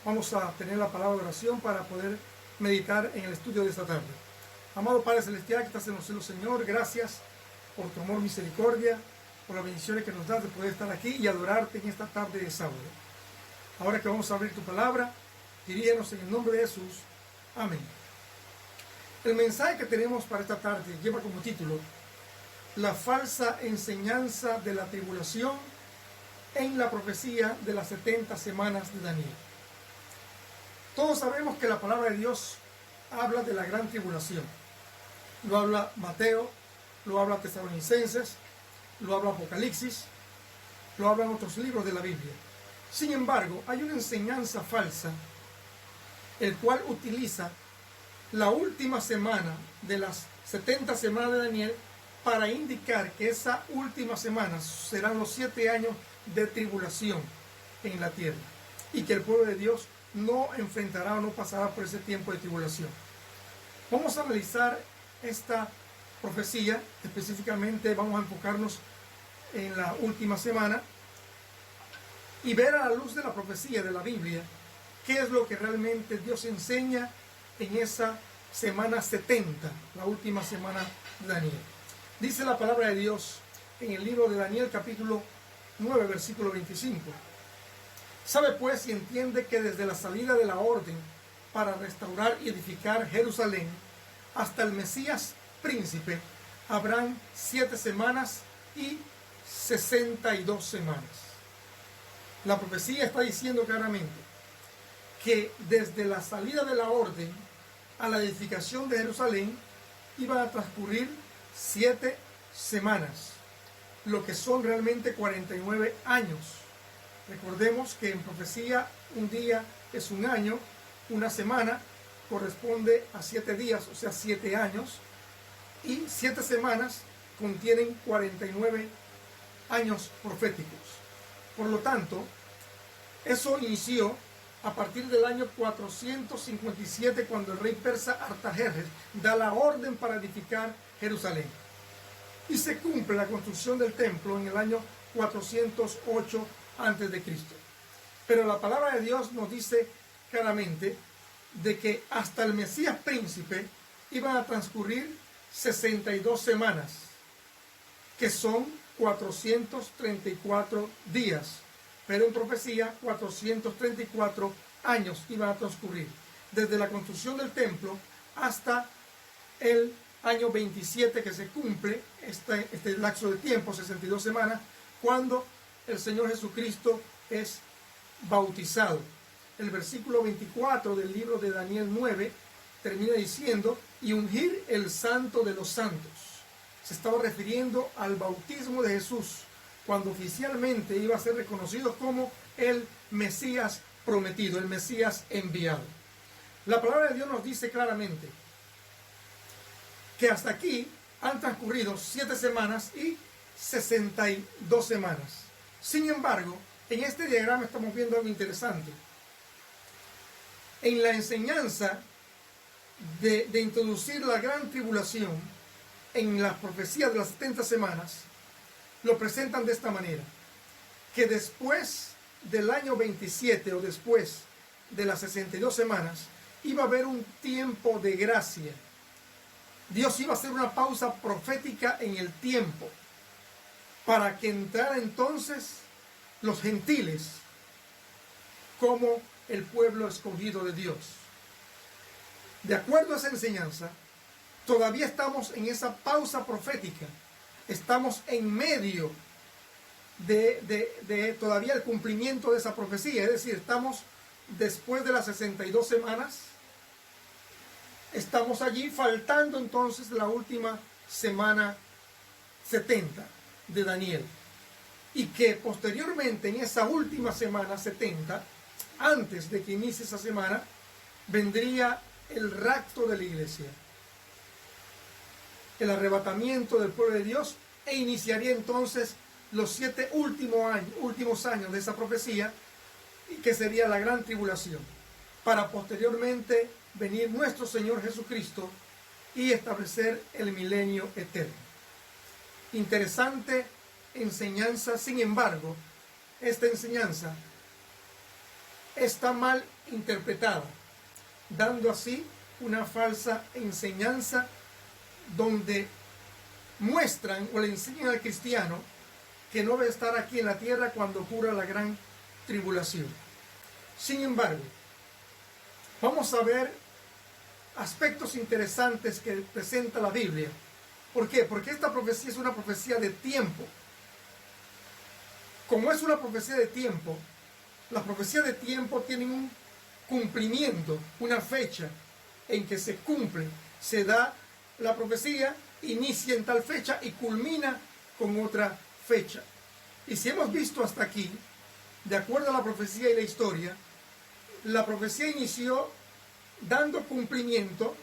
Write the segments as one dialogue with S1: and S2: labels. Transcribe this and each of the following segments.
S1: Vamos a tener la palabra de oración para poder meditar en el estudio de esta tarde. Amado Padre Celestial que estás en los cielos, Señor, gracias por tu amor, misericordia, por las bendiciones que nos das de poder estar aquí y adorarte en esta tarde de sábado. Ahora que vamos a abrir tu palabra, dirígenos en el nombre de Jesús. Amén. El mensaje que tenemos para esta tarde lleva como título La falsa enseñanza de la tribulación en la profecía de las 70 semanas de Daniel. Todos sabemos que la palabra de Dios habla de la gran tribulación. Lo habla Mateo, lo habla Tesalonicenses, lo habla Apocalipsis, lo hablan otros libros de la Biblia. Sin embargo, hay una enseñanza falsa, el cual utiliza la última semana de las 70 semanas de Daniel para indicar que esa última semana serán los 7 años de tribulación en la tierra y que el pueblo de Dios no enfrentará o no pasará por ese tiempo de tribulación. Vamos a analizar esta profecía, específicamente vamos a enfocarnos en la última semana y ver a la luz de la profecía de la Biblia qué es lo que realmente Dios enseña en esa semana 70, la última semana de Daniel. Dice la palabra de Dios en el libro de Daniel capítulo 9 versículo 25. Sabe pues y entiende que desde la salida de la orden para restaurar y edificar Jerusalén hasta el Mesías príncipe habrán 7 semanas y 62 semanas. La profecía está diciendo claramente que desde la salida de la orden a la edificación de Jerusalén iban a transcurrir 7 semanas, lo que son realmente 49 años. Recordemos que en profecía un día es un año, una semana corresponde a 7 días, o sea 7 años, y 7 semanas contienen 49 años proféticos. Por lo tanto, eso inició a partir del año 457, cuando el rey persa Artajerjes da la orden para edificar Jerusalén. Y se cumple la construcción del templo en el año 408 a.C. Pero la palabra de Dios nos dice claramente de que hasta el Mesías príncipe iban a transcurrir 62 semanas, que son 434 días. Pero en profecía 434 años iban a transcurrir, desde la construcción del templo hasta el año 27 que se cumple este lapso de tiempo, 62 semanas, cuando el Señor Jesucristo es bautizado. El versículo 24 del libro de Daniel 9 termina diciendo, y ungir el santo de los santos. Se estaba refiriendo al bautismo de Jesús, cuando oficialmente iba a ser reconocido como el Mesías prometido, el Mesías enviado. La palabra de Dios nos dice claramente que hasta aquí han transcurrido 7 semanas y 62 semanas. Sin embargo, en este diagrama estamos viendo algo interesante. En la enseñanza de introducir la gran tribulación en las profecías de las 70 semanas, lo presentan de esta manera, que después del año 27 o después de las 62 semanas iba a haber un tiempo de gracia. Dios iba a hacer una pausa profética en el tiempo para que entrara entonces los gentiles como el pueblo escogido de Dios. De acuerdo a esa enseñanza, todavía estamos en esa pausa profética. Estamos en medio de todavía el cumplimiento de esa profecía. Es decir, estamos después de las 62 semanas. Estamos allí faltando entonces la última semana 70 de Daniel. Y que posteriormente en esa última semana 70, antes de que inicie esa semana, vendría el rapto de la iglesia, el arrebatamiento del pueblo de Dios, e iniciaría entonces los 7 últimos años de esa profecía, que sería la gran tribulación, para posteriormente venir nuestro Señor Jesucristo y establecer el milenio eterno. Interesante enseñanza. Sin embargo, esta enseñanza está mal interpretada, dando así una falsa enseñanza donde muestran o le enseñan al cristiano que no debe estar aquí en la tierra cuando ocurra la gran tribulación. Sin embargo, vamos a ver aspectos interesantes que presenta la Biblia. ¿Por qué? Porque esta profecía es una profecía de tiempo. Como es una profecía de tiempo, las profecías de tiempo tienen un cumplimiento, una fecha en que se cumple, se da la profecía, inicia en tal fecha y culmina con otra fecha. Y si hemos visto hasta aquí, de acuerdo a la profecía y la historia, la profecía inició dando cumplimiento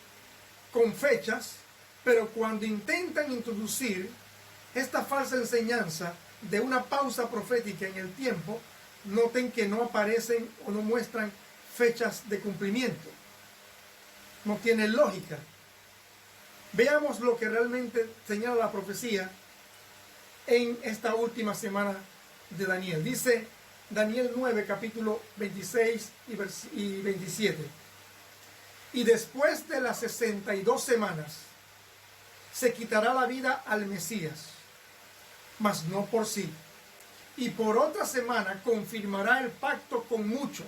S1: con fechas, pero cuando intentan introducir esta falsa enseñanza de una pausa profética en el tiempo, noten que no aparecen o no muestran fechas de cumplimiento. No tiene lógica. Veamos lo que realmente señala la profecía en esta última semana de Daniel. Dice Daniel 9, capítulo 26 y 27. Y después de las 62 semanas se quitará la vida al Mesías, mas no por sí. Y por otra semana confirmará el pacto con muchos.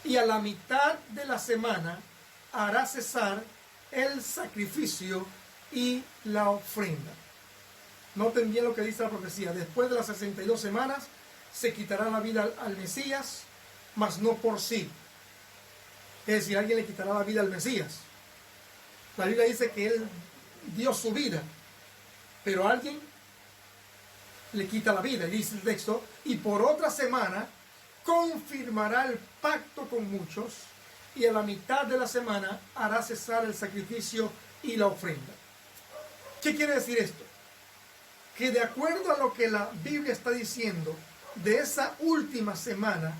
S1: Y a la mitad de la semana hará cesar el sacrificio y la ofrenda. Noten bien lo que dice la profecía. Después de las 62 semanas se quitará la vida al Mesías, mas no por sí. Es decir, alguien le quitará la vida al Mesías. La Biblia dice que él dio su vida, pero alguien le quita la vida. Y dice el texto, y por otra semana confirmará el pacto con muchos, y a la mitad de la semana hará cesar el sacrificio y la ofrenda. ¿Qué quiere decir esto? Que de acuerdo a lo que la Biblia está diciendo de esa última semana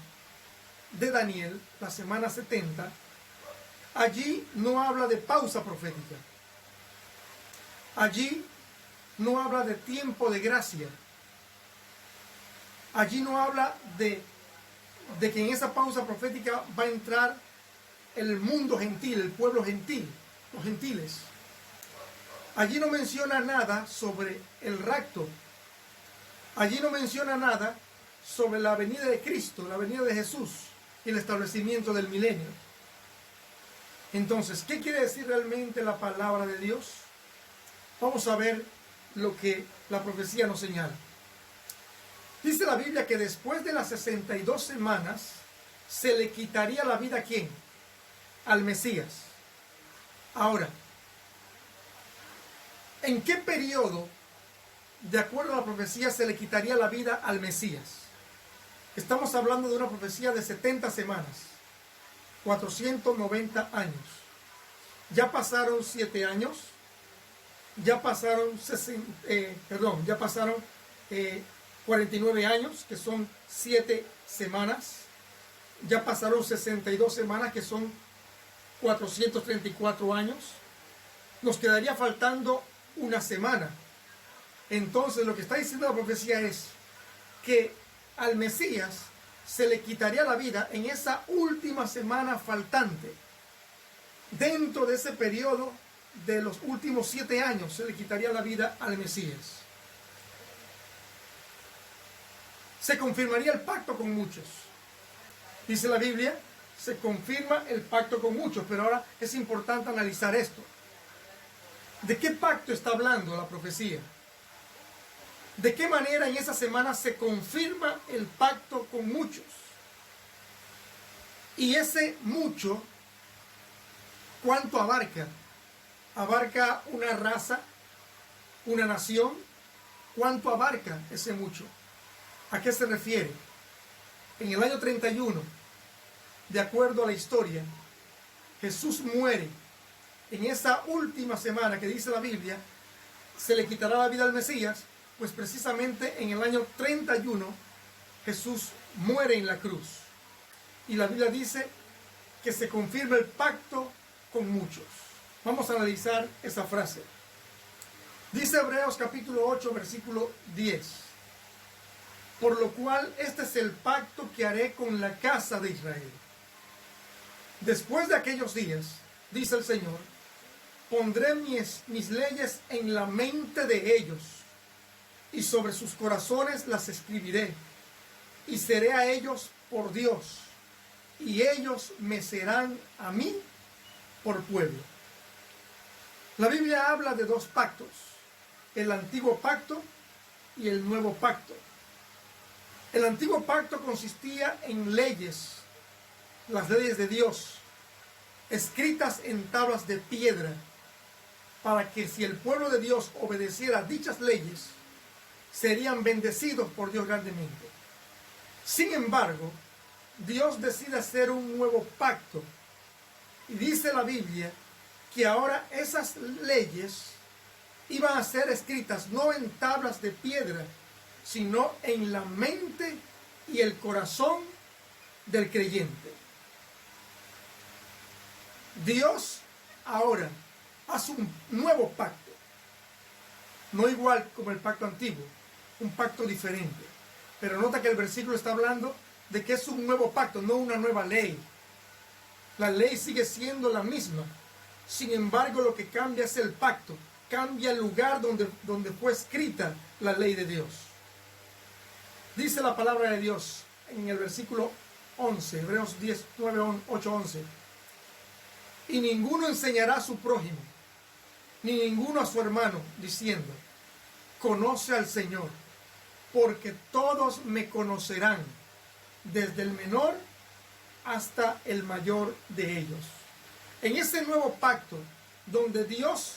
S1: de Daniel, la semana 70, allí no habla de pausa profética. Allí no habla de tiempo de gracia. Allí no habla de que en esa pausa profética va a entrar el mundo gentil, el pueblo gentil, los gentiles. Allí no menciona nada sobre el rapto. Allí no menciona nada sobre la venida de Cristo, la venida de Jesús y el establecimiento del milenio. Entonces, ¿qué quiere decir realmente la palabra de Dios? Vamos a ver lo que la profecía nos señala. Dice la Biblia que después de las 62 semanas se le quitaría la vida ¿a quién? Al Mesías. Ahora, ¿en qué periodo, de acuerdo a la profecía, se le quitaría la vida al Mesías? Estamos hablando de una profecía de 70 semanas, 490 años. Ya pasaron 7 años, ya pasaron 49 años, que son 7 semanas. Ya pasaron 62 semanas, que son 434 años. Nos quedaría faltando una semana. Entonces lo que está diciendo la profecía es que al Mesías se le quitaría la vida en esa última semana faltante. Dentro de ese periodo de los últimos 7 años se le quitaría la vida al Mesías. Se confirmaría el pacto con muchos. Dice la Biblia, se confirma el pacto con muchos, pero ahora es importante analizar esto. ¿De qué pacto está hablando la profecía? ¿De qué manera en esa semana se confirma el pacto con muchos? Y ese mucho, ¿cuánto abarca? ¿Abarca una raza? ¿Una nación? ¿Cuánto abarca ese mucho? ¿A qué se refiere? En el año 31, de acuerdo a la historia, Jesús muere. En esa última semana que dice la Biblia, se le quitará la vida al Mesías, pues precisamente en el año 31 Jesús muere en la cruz. Y la Biblia dice que se confirma el pacto con muchos. Vamos a analizar esa frase. Dice Hebreos capítulo 8, versículo 10. por lo cual este es el pacto que haré con la casa de Israel. Después de aquellos días, dice el Señor, pondré mis leyes en la mente de ellos, y sobre sus corazones las escribiré, y seré a ellos por Dios, y ellos me serán a mí por pueblo. La Biblia habla de dos pactos, el antiguo pacto y el nuevo pacto. El antiguo pacto consistía en leyes, las leyes de Dios, escritas en tablas de piedra, para que si el pueblo de Dios obedeciera dichas leyes, serían bendecidos por Dios grandemente. Sin embargo, Dios decide hacer un nuevo pacto, y dice la Biblia que ahora esas leyes iban a ser escritas no en tablas de piedra, sino en la mente y el corazón del creyente. Dios ahora hace un nuevo pacto, no igual como el pacto antiguo, un pacto diferente. Pero nota que el versículo está hablando de que es un nuevo pacto, no una nueva ley. La ley sigue siendo la misma. Sin embargo, lo que cambia es el pacto. Cambia el lugar donde fue escrita la ley de Dios. Dice la palabra de Dios en el versículo 11, Hebreos 10, 9, 8, 11. Y ninguno enseñará a su prójimo, ni ninguno a su hermano, diciendo, conoce al Señor, porque todos me conocerán, desde el menor hasta el mayor de ellos. En este nuevo pacto, donde Dios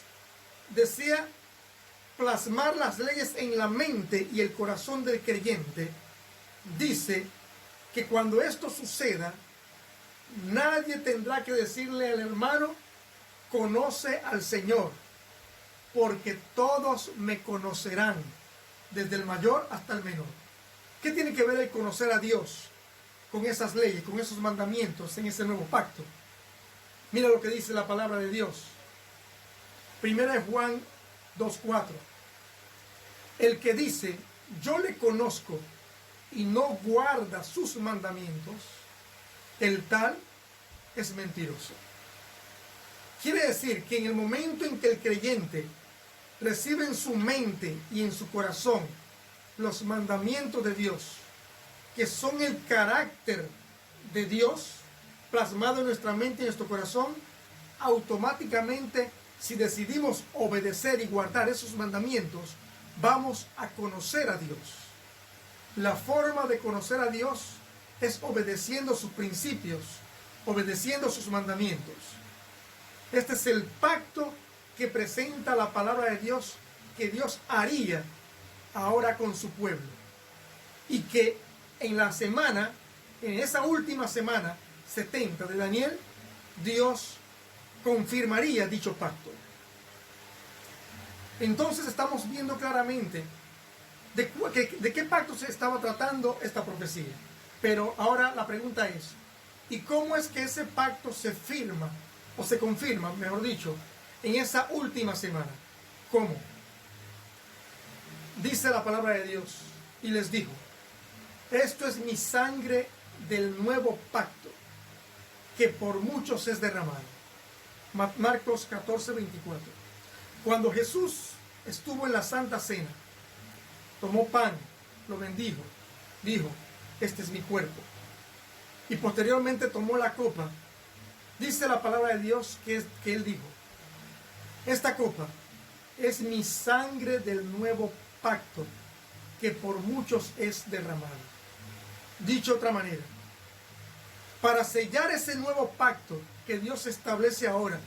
S1: desea plasmar las leyes en la mente y el corazón del creyente, dice que cuando esto suceda, nadie tendrá que decirle al hermano, conoce al Señor, porque todos me conocerán, desde el mayor hasta el menor. ¿Qué tiene que ver el conocer a Dios con esas leyes, con esos mandamientos en ese nuevo pacto? Mira lo que dice la palabra de Dios. Primera de Juan 2:4. El que dice, yo le conozco, y no guarda sus mandamientos, el tal es mentiroso. Quiere decir que en el momento en que el creyente recibe en su mente y en su corazón los mandamientos de Dios, que son el carácter de Dios plasmado en nuestra mente y en nuestro corazón, automáticamente, si decidimos obedecer y guardar esos mandamientos, vamos a conocer a Dios. La forma de conocer a Dios es obedeciendo sus principios, obedeciendo sus mandamientos. Este es el pacto que presenta la palabra de Dios, que Dios haría ahora con su pueblo. Y que en la semana, en esa última semana 70 de Daniel, Dios confirmaría dicho pacto. Entonces estamos viendo claramente de qué pacto se estaba tratando esta profecía. Pero ahora la pregunta es, ¿y cómo es que ese pacto se firma, o se confirma, mejor dicho, en esa última semana? ¿Cómo? Dice la palabra de Dios, y les dijo, esto es mi sangre del nuevo pacto, que por muchos es derramado. Marcos 14:24. Cuando Jesús estuvo en la Santa Cena, tomó pan, lo bendijo, dijo, este es mi cuerpo. Y posteriormente tomó la copa. Dice la palabra de Dios que él dijo, esta copa es mi sangre del nuevo pacto, que por muchos es derramado. Dicho de otra manera, para sellar ese nuevo pacto que Dios establece ahora,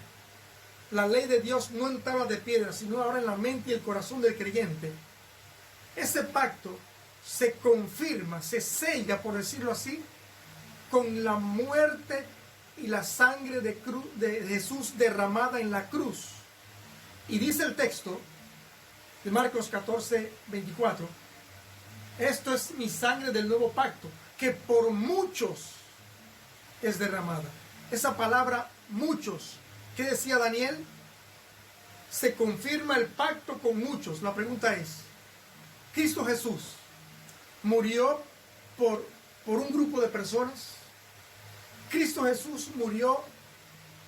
S1: la ley de Dios no en tablas de piedra, sino ahora en la mente y el corazón del creyente, ese pacto se confirma, se sella, por decirlo así, con la muerte y la sangre de Jesús derramada en la cruz. Y dice el texto de Marcos 14:24, esto es mi sangre del nuevo pacto, que por muchos es derramada. Esa palabra muchos, ¿qué decía Daniel? Se confirma el pacto con muchos. La pregunta es, Cristo Jesús murió por un grupo de personas. Cristo Jesús murió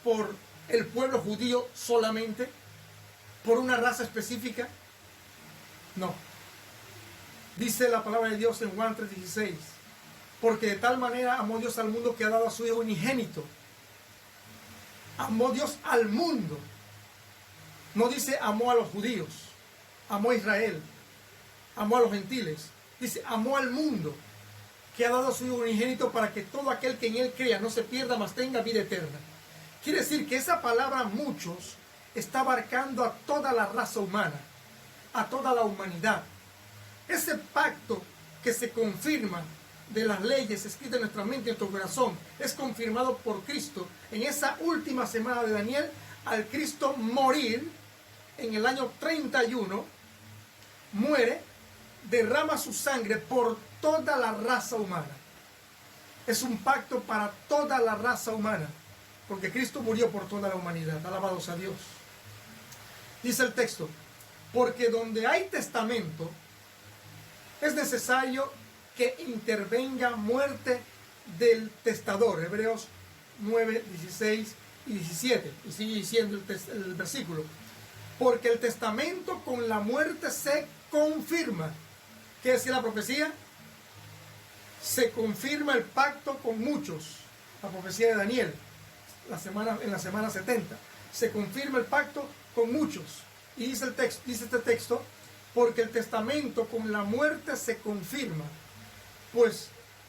S1: por el pueblo judío solamente, por una raza específica. No. Dice la palabra de Dios en Juan 3:16, porque de tal manera amó Dios al mundo que ha dado a su Hijo unigénito. Amó Dios al mundo. No dice amó a los judíos, amó a Israel, amó a los gentiles. Dice amó al mundo, que ha dado a su Hijo unigénito para que todo aquel que en él crea no se pierda, mas tenga vida eterna. Quiere decir que esa palabra muchos está abarcando a toda la raza humana, a toda la humanidad. Ese pacto que se confirma de las leyes escritas en nuestra mente y en nuestro corazón es confirmado por Cristo en esa última semana de Daniel, al Cristo morir en el año 31, muere, derrama su sangre por toda la raza humana. Es un pacto para toda la raza humana, porque Cristo murió por toda la humanidad. Alabados a Dios. Dice el texto, porque donde hay testamento, es necesario que intervenga muerte del testador. Hebreos 9, 16 y 17. Y sigue diciendo el versículo. Porque el testamento con la muerte se confirma. ¿Qué decía la profecía? Se confirma el pacto con muchos. La profecía de Daniel, en la semana 70. Se confirma el pacto con muchos. Y dice este texto, porque el testamento con la muerte se confirma, pues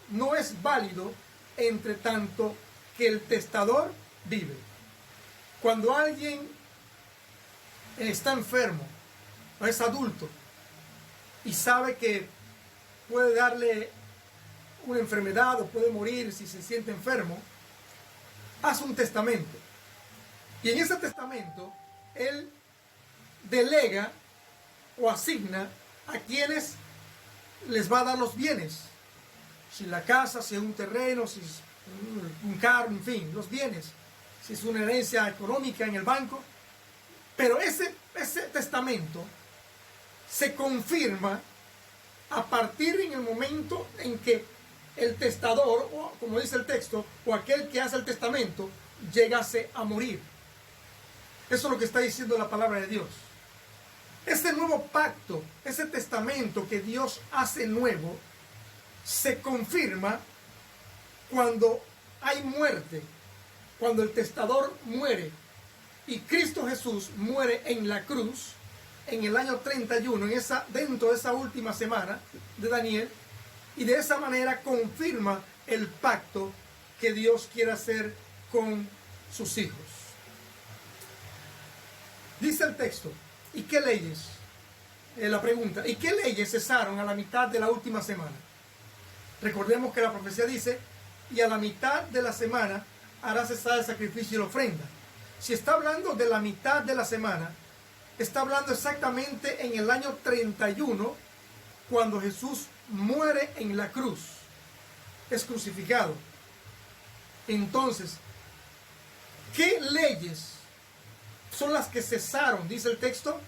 S1: no es válido entre tanto que el testador vive. Cuando alguien está enfermo o es adulto y sabe que puede darle una enfermedad o puede morir si se siente enfermo, hace un testamento. Y en ese testamento él delega o asigna a quienes les va a dar los bienes. Si la casa, si es un terreno, si es un carro, en fin, los bienes. Si es una herencia económica en el banco. Pero ese testamento se confirma a partir en el momento en que el testador, o como dice el texto, o aquel que hace el testamento, llegase a morir. Eso es lo que está diciendo la palabra de Dios. Ese nuevo pacto, ese testamento que Dios hace nuevo, se confirma cuando hay muerte, cuando el testador muere. Y Cristo Jesús muere en la cruz en el año 31, dentro de esa última semana de Daniel, y de esa manera confirma el pacto que Dios quiere hacer con sus hijos. Dice el texto, ¿y qué leyes? La pregunta, ¿y qué leyes cesaron a la mitad de la última semana? Recordemos que la profecía dice, y a la mitad de la semana hará cesar el sacrificio y la ofrenda. Si está hablando de la mitad de la semana, está hablando exactamente en el año 31, cuando Jesús muere en la cruz, es crucificado. Entonces, ¿qué leyes son las que cesaron? Dice el texto,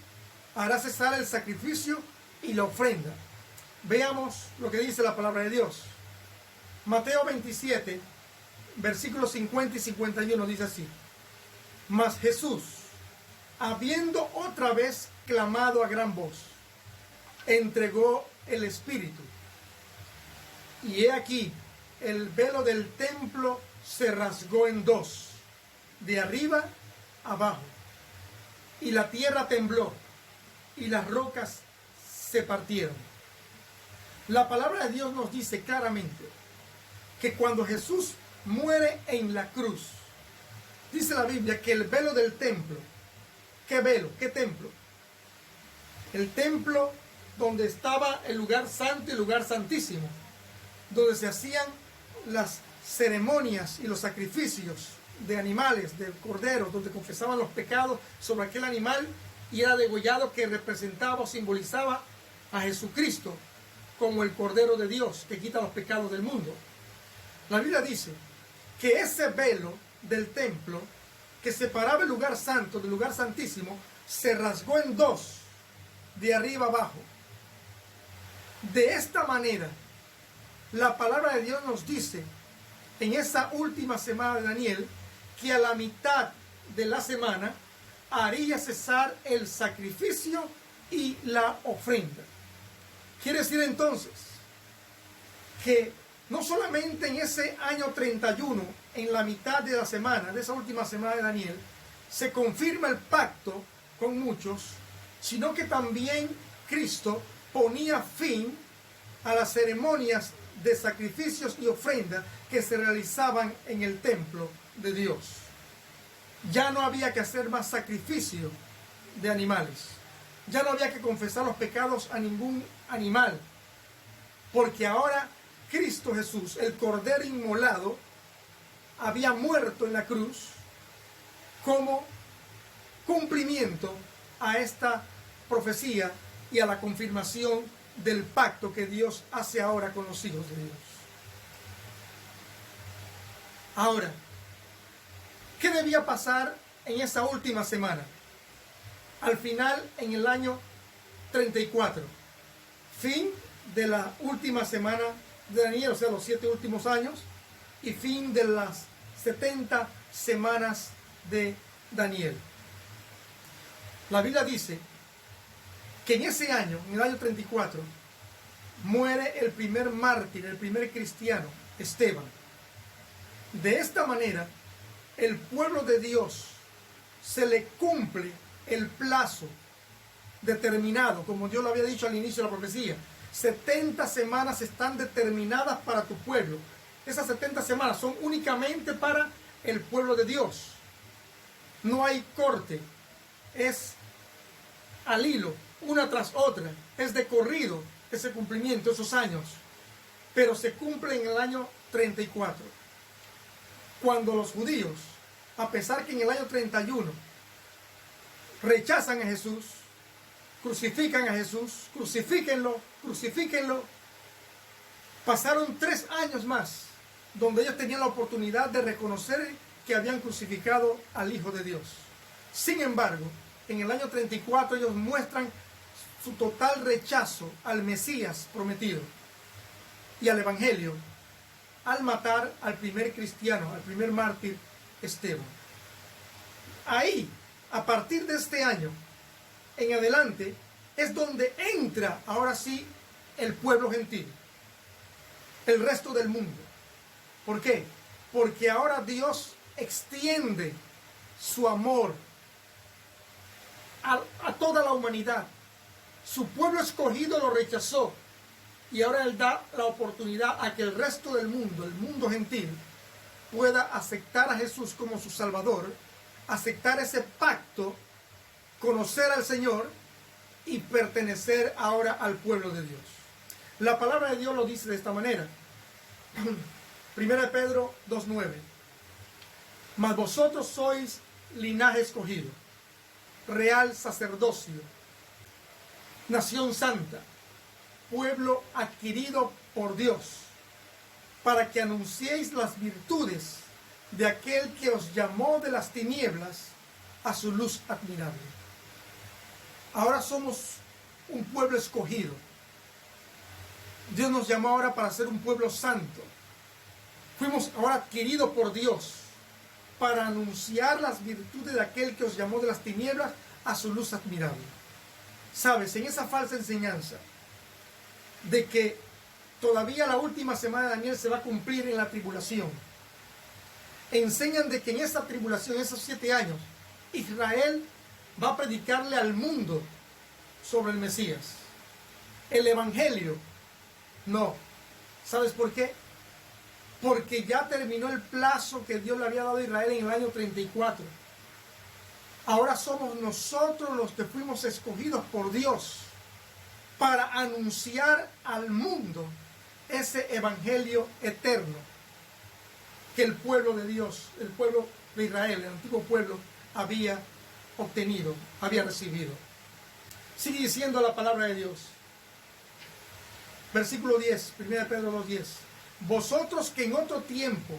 S1: hará cesar el sacrificio y la ofrenda. Veamos lo que dice la palabra de Dios. Mateo 27, versículos 50 y 51 dice así. Mas Jesús, habiendo otra vez clamado a gran voz, entregó el Espíritu. Y he aquí, el velo del templo se rasgó en dos, de arriba abajo. Y la tierra tembló, y las rocas se partieron. La palabra de Dios nos dice claramente que cuando Jesús muere en la cruz, dice la Biblia que el velo del templo, ¿qué velo? ¿Qué templo? El templo donde estaba el lugar santo y el lugar santísimo, donde se hacían las ceremonias y los sacrificios de animales, de corderos, donde confesaban los pecados sobre aquel animal y era degollado, que representaba o simbolizaba a Jesucristo como el Cordero de Dios que quita los pecados del mundo. La Biblia dice que ese velo del templo que separaba el lugar santo del lugar santísimo se rasgó en dos, de arriba abajo. De esta manera, La palabra de Dios nos dice en esa última semana de Daniel que a la mitad de la semana haría cesar el sacrificio y la ofrenda. Quiere decir entonces que no solamente en ese año 31, en la mitad de la semana, de esa última semana de Daniel, se confirma el pacto con muchos, sino que también Cristo ponía fin a las ceremonias de sacrificios y ofrenda que se realizaban en el templo de Dios. Ya no había que hacer más sacrificio de animales. Ya no había que confesar los pecados a ningún animal, porque ahora Cristo Jesús, el Cordero inmolado, había muerto en la cruz como cumplimiento a esta profecía y a la confirmación del pacto que Dios hace ahora con los hijos de Dios. Ahora, ¿qué debía pasar en esa última semana? Al final, en el año 34, fin de la última semana de Daniel, o sea, los 7 últimos años, y fin de las 70 semanas de Daniel. La Biblia dice que en ese año, en el año 34, muere el primer mártir, el primer cristiano, Esteban. De esta manera, el pueblo de Dios se le cumple el plazo determinado, como Dios lo había dicho al inicio de la profecía. 70 semanas están determinadas para tu pueblo. Esas 70 semanas son únicamente para el pueblo de Dios. No hay corte, es al hilo, una tras otra, es de corrido ese cumplimiento, esos años. Pero se cumple en el año 34, cuando los judíos, a pesar que en el año 31 rechazan a Jesús, crucifican a Jesús, crucifíquenlo, pasaron 3 años más donde ellos tenían la oportunidad de reconocer que habían crucificado al Hijo de Dios. Sin embargo, en el año 34 ellos muestran su total rechazo al Mesías prometido y al Evangelio al matar al primer cristiano, al primer mártir, Esteban. Ahí, a partir de este año en adelante, es donde entra ahora sí el pueblo gentil, el resto del mundo. ¿Por qué? Porque ahora Dios extiende su amor a toda la humanidad. Su pueblo escogido lo rechazó y ahora Él da la oportunidad a que el resto del mundo, el mundo gentil, pueda aceptar a Jesús como su Salvador, aceptar ese pacto, conocer al Señor y pertenecer ahora al pueblo de Dios. La palabra de Dios lo dice de esta manera. 1 Pedro 2:9. Mas vosotros sois linaje escogido, real sacerdocio, nación santa, pueblo adquirido por Dios, para que anunciéis las virtudes de aquel que os llamó de las tinieblas a su luz admirable. Ahora somos un pueblo escogido. Dios nos llamó ahora para ser un pueblo santo. Fuimos ahora adquiridos por Dios para anunciar las virtudes de aquel que os llamó de las tinieblas a su luz admirable. Sabes, en esa falsa enseñanza de que todavía la última semana de Daniel se va a cumplir en la tribulación, enseñan de que en esa tribulación, esos 7 años, Israel va a predicarle al mundo sobre el Mesías. El Evangelio, no. ¿Sabes por qué? Porque ya terminó el plazo que Dios le había dado a Israel en el año 34. Ahora somos nosotros los que fuimos escogidos por Dios para anunciar al mundo ese Evangelio eterno que el pueblo de Dios, el pueblo de Israel, el antiguo pueblo, había obtenido, había recibido. Sigue diciendo la palabra de Dios. Versículo 10, 1 Pedro 2:10. Vosotros que en otro tiempo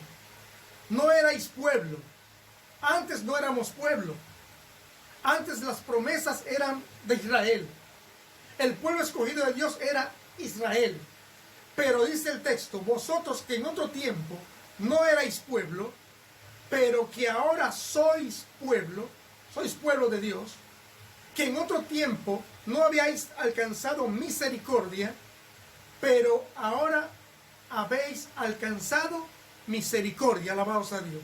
S1: no erais pueblo, antes no éramos pueblo, antes las promesas eran de Israel. El pueblo escogido de Dios era Israel. Pero dice el texto, vosotros que en otro tiempo no erais pueblo, pero que ahora sois pueblo de Dios, que en otro tiempo no habíais alcanzado misericordia, pero ahora habéis alcanzado misericordia, alabados a Dios.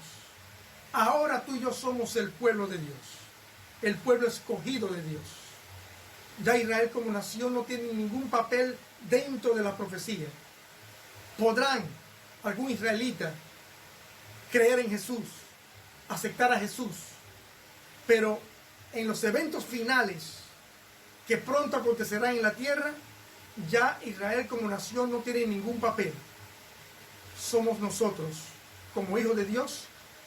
S1: Ahora tú y yo somos el pueblo de Dios, el pueblo escogido de Dios. Ya Israel como nación no tiene ningún papel dentro de la profecía. ¿Podrán algún israelita creer en Jesús, aceptar a Jesús? Pero en los eventos finales que pronto acontecerán en la tierra, ya Israel como nación no tiene ningún papel. Somos nosotros, como hijos de Dios,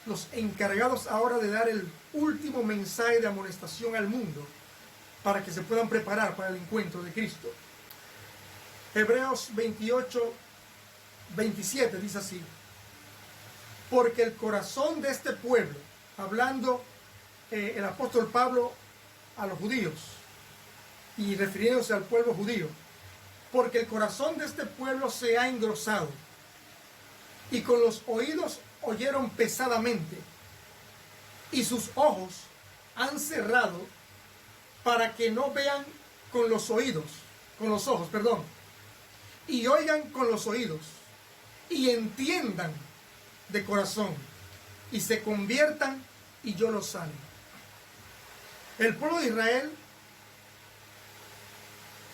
S1: los encargados ahora de dar el último mensaje de amonestación al mundo para que se puedan preparar para el encuentro de Cristo. Hebreos 28, 27 dice así: porque el corazón de este pueblo, hablando el apóstol Pablo a los judíos y refiriéndose al pueblo judío, porque el corazón de este pueblo se ha engrosado y con los oídos oyeron pesadamente y sus ojos han cerrado para que no vean con los ojos, y oigan con los oídos y entiendan de corazón y se conviertan y yo los sane. El pueblo de Israel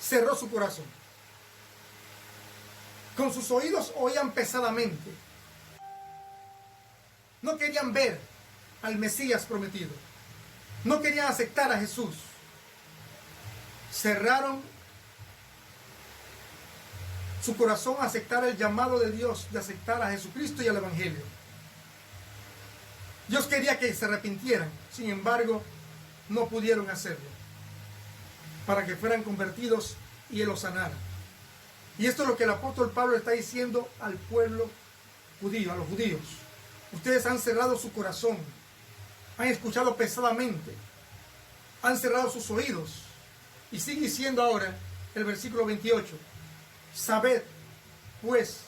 S1: cerró su corazón. Con sus oídos oían pesadamente. No querían ver al Mesías prometido. No querían aceptar a Jesús. Cerraron su corazón a aceptar el llamado de Dios, de aceptar a Jesucristo y al Evangelio. Dios quería que se arrepintieran, sin embargo, no pudieron hacerlo, para que fueran convertidos y Él los sanara. Y esto es lo que el apóstol Pablo está diciendo al pueblo judío, a los judíos. Ustedes han cerrado su corazón, han escuchado pesadamente, han cerrado sus oídos. Y sigue diciendo ahora el versículo 28. Sabed, pues,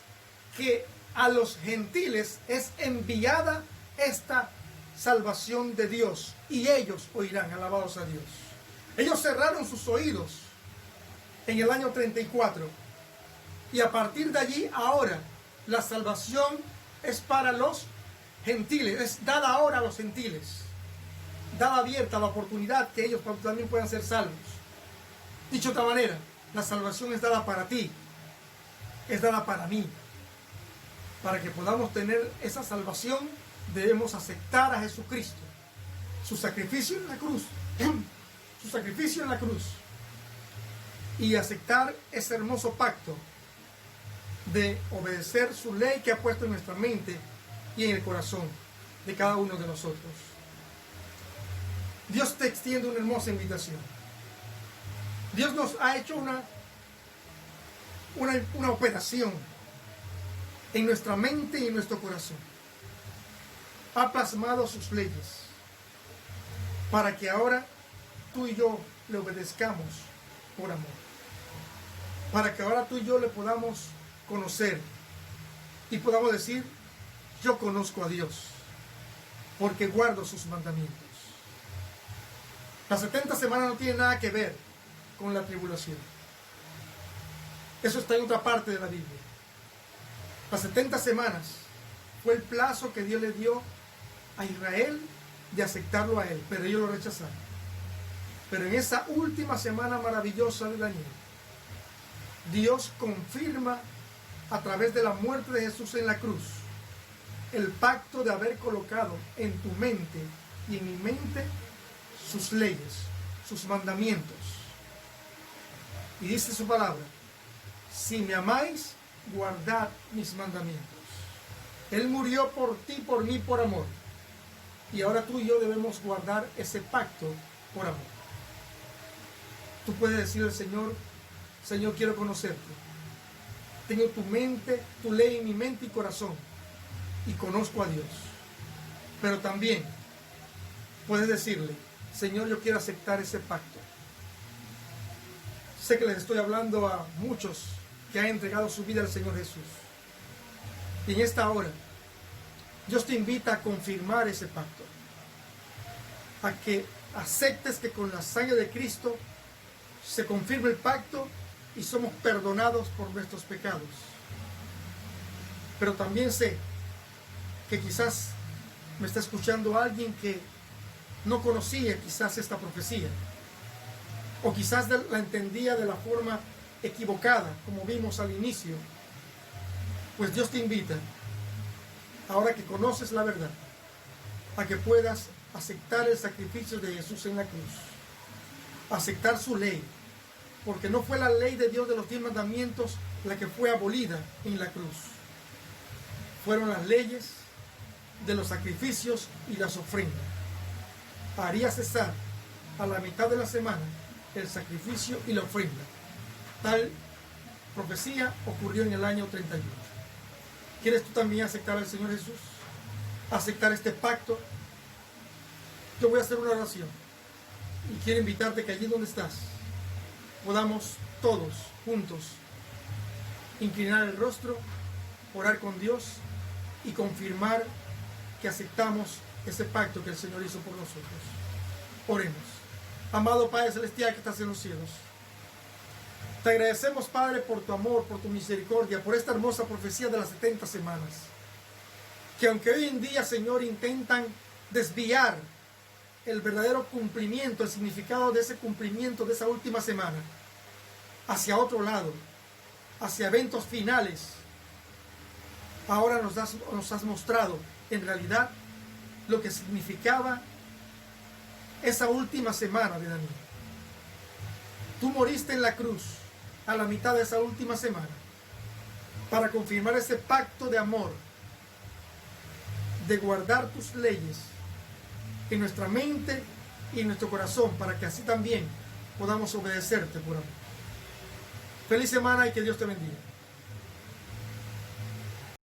S1: que a los gentiles es enviada esta salvación de Dios, y ellos oirán, alabados a Dios. Ellos cerraron sus oídos en el año 34, y a partir de allí ahora la salvación es para los gentiles, es dada ahora a los gentiles, dada abierta la oportunidad que ellos también puedan ser salvos. Dicho de otra manera, la salvación es dada para ti, es dada para mí. Para que podamos tener esa salvación, debemos aceptar a Jesucristo, su sacrificio en la cruz, y aceptar ese hermoso pacto de obedecer su ley que ha puesto en nuestra mente y en el corazón de cada uno de nosotros. Dios te extiende una hermosa invitación. Dios nos ha hecho una operación en nuestra mente y en nuestro corazón. Ha plasmado sus leyes para que ahora tú y yo le obedezcamos por amor. Para que ahora tú y yo le podamos conocer y podamos decir: yo conozco a Dios porque guardo sus mandamientos. Las 70 semanas no tienen nada que ver con la tribulación. Eso está en otra parte de la Biblia. Las 70 semanas fue el plazo que Dios le dio a Israel de aceptarlo a Él, pero ellos lo rechazaron. Pero en esa última semana maravillosa del año, Dios confirma a través de la muerte de Jesús en la cruz el pacto de haber colocado en tu mente y en mi mente sus leyes, sus mandamientos. Y dice su palabra: si me amáis, guardad mis mandamientos. Él murió por ti, por mí, por amor. Y ahora tú y yo debemos guardar ese pacto por amor. Tú puedes decir al Señor: Señor, quiero conocerte. Tengo tu mente, tu ley en mi mente y corazón, y conozco a Dios. Pero también puedes decirle: Señor, yo quiero aceptar ese pacto. Sé que les estoy hablando a muchos que ha entregado su vida al Señor Jesús. Y en esta hora, Dios te invita a confirmar ese pacto, a que aceptes que con la sangre de Cristo se confirma el pacto y somos perdonados por nuestros pecados. Pero también sé que quizás me está escuchando alguien que no conocía quizás esta profecía, o quizás la entendía de la forma equivocada, como vimos al inicio. Pues Dios te invita, ahora que conoces la verdad, a que puedas aceptar el sacrificio de Jesús en la cruz, aceptar su ley, porque no fue la ley de Dios de los 10 mandamientos la que fue abolida en la cruz. Fueron las leyes de los sacrificios y las ofrendas. Haría cesar a la mitad de la semana el sacrificio y la ofrenda. Tal profecía ocurrió en el año 31. ¿Quieres tú también aceptar al Señor Jesús? ¿Aceptar este pacto? Yo voy a hacer una oración y quiero invitarte que allí donde estás podamos todos juntos inclinar el rostro, orar con Dios y confirmar que aceptamos ese pacto que el Señor hizo por nosotros. Oremos. Amado Padre Celestial que estás en los cielos, te agradecemos, Padre, por tu amor, por tu misericordia, por esta hermosa profecía de las 70 semanas, que aunque hoy en día, Señor, intentan desviar el verdadero cumplimiento, el significado de ese cumplimiento de esa última semana hacia otro lado, hacia eventos finales, ahora nos has mostrado en realidad lo que significaba esa última semana de Daniel. Tú moriste en la cruz a la mitad de esa última semana para confirmar ese pacto de amor, de guardar tus leyes en nuestra mente y en nuestro corazón, para que así también podamos obedecerte por amor. Feliz semana y que Dios te bendiga.